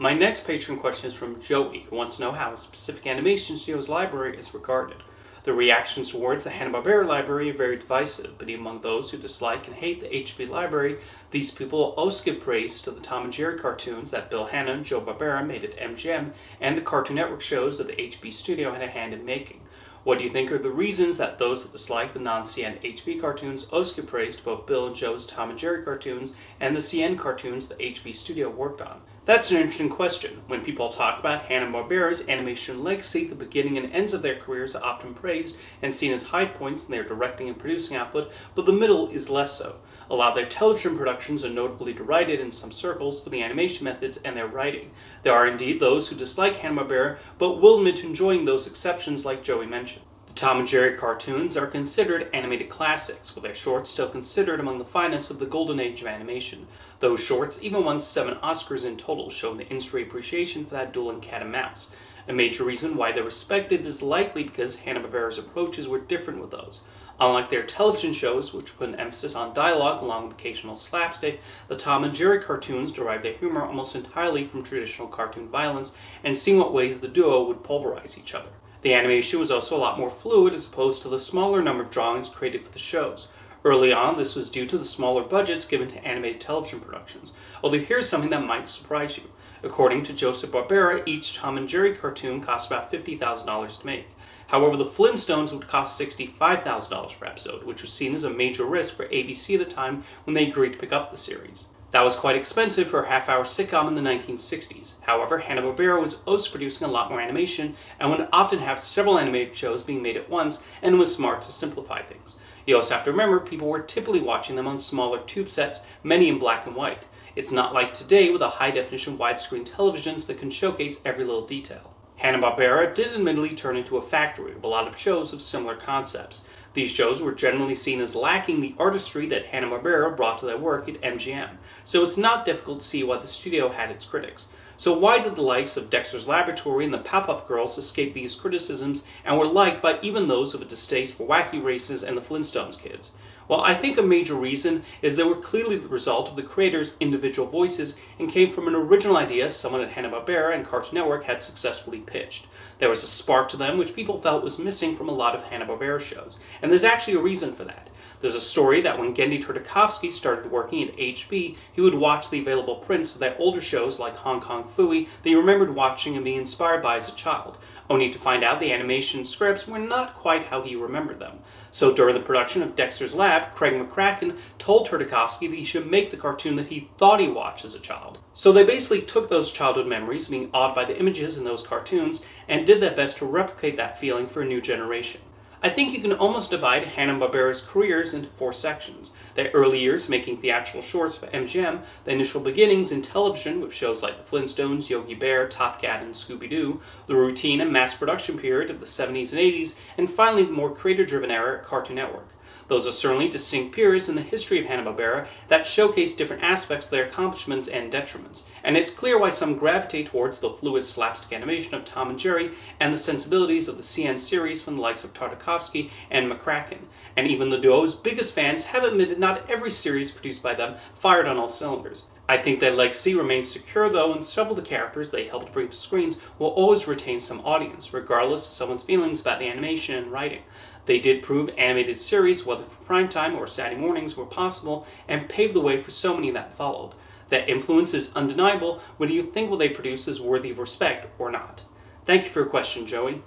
My next patron question is from Joey, who wants to know how a specific animation studio's library is regarded. The reactions towards the Hanna-Barbera library are very divisive, but even among those who dislike and hate the HB library, these people also give praise to the Tom and Jerry cartoons that Bill Hanna and Joe Barbera made at MGM and the Cartoon Network shows that the HB studio had a hand in making. What do you think are the reasons that those that dislike the non-CN HB cartoons also give praise to both Bill and Joe's Tom and Jerry cartoons and the CN cartoons the HB studio worked on? That's an interesting question. When people talk about Hanna-Barbera's animation legacy, the beginning and ends of their careers are often praised and seen as high points in their directing and producing output, but the middle is less so. A lot of their television productions are notably derided in some circles for the animation methods and their writing. There are indeed those who dislike Hanna-Barbera, but will admit to enjoying those exceptions like Joey mentioned. The Tom and Jerry cartoons are considered animated classics, with their shorts still considered among the finest of the golden age of animation. Those shorts even won 7 Oscars in total, showing the industry appreciation for that dueling cat and mouse. A major reason why they're respected is likely because Hanna-Barbera's approaches were different with those. Unlike their television shows, which put an emphasis on dialogue along with occasional slapstick, the Tom and Jerry cartoons derive their humor almost entirely from traditional cartoon violence and see in what ways the duo would pulverize each other. The animation was also a lot more fluid as opposed to the smaller number of drawings created for the shows. Early on, this was due to the smaller budgets given to animated television productions, although here's something that might surprise you. According to Joseph Barbera, each Tom and Jerry cartoon cost about $50,000 to make. However, the Flintstones would cost $65,000 per episode, which was seen as a major risk for ABC at the time when they agreed to pick up the series. That was quite expensive for a half-hour sitcom in the 1960s. However, Hanna-Barbera was also producing a lot more animation and would often have several animated shows being made at once and was smart to simplify things. You also have to remember people were typically watching them on smaller tube sets, many in black and white. It's not like today with a high-definition widescreen televisions that can showcase every little detail. Hanna-Barbera did admittedly turn into a factory with a lot of shows of similar concepts. These shows were generally seen as lacking the artistry that Hanna-Barbera brought to their work at MGM, so it's not difficult to see why the studio had its critics. So why did the likes of Dexter's Laboratory and the Powerpuff Girls escape these criticisms and were liked by even those with a distaste for wacky races and the Flintstones kids? Well, I think a major reason is they were clearly the result of the creators' individual voices and came from an original idea someone at Hanna-Barbera and Cartoon Network had successfully pitched. There was a spark to them which people felt was missing from a lot of Hanna-Barbera shows, and there's actually a reason for that. There's a story that when Genndy Tartakovsky started working at HB, he would watch the available prints of their older shows like Hong Kong Phooey that he remembered watching and being inspired by as a child, only to find out the animation scripts were not quite how he remembered them. So during the production of Dexter's Lab, Craig McCracken told Tartakovsky that he should make the cartoon that he thought he watched as a child. So they basically took those childhood memories, being awed by the images in those cartoons, and did their best to replicate that feeling for a new generation. I think you can almost divide Hanna-Barbera's careers into 4 sections. Their early years making theatrical shorts for MGM, the initial beginnings in television with shows like The Flintstones, Yogi Bear, Top Cat, and Scooby-Doo, the routine and mass production period of the 70s and 80s, and finally the more creator-driven era at Cartoon Network. Those are certainly distinct periods in the history of Hanna-Barbera that showcase different aspects of their accomplishments and detriments, and it's clear why some gravitate towards the fluid slapstick animation of Tom and Jerry and the sensibilities of the CN series from the likes of Tartakovsky and McCracken. And even the duo's biggest fans have admitted not every series produced by them fired on all cylinders. I think their legacy remains secure though, and several of the characters they helped bring to screens will always retain some audience, regardless of someone's feelings about the animation and writing. They did prove animated series, whether for primetime or Saturday mornings, were possible and paved the way for so many that followed. That influence is undeniable, whether you think what they produce is worthy of respect or not. Thank you for your question, Joey.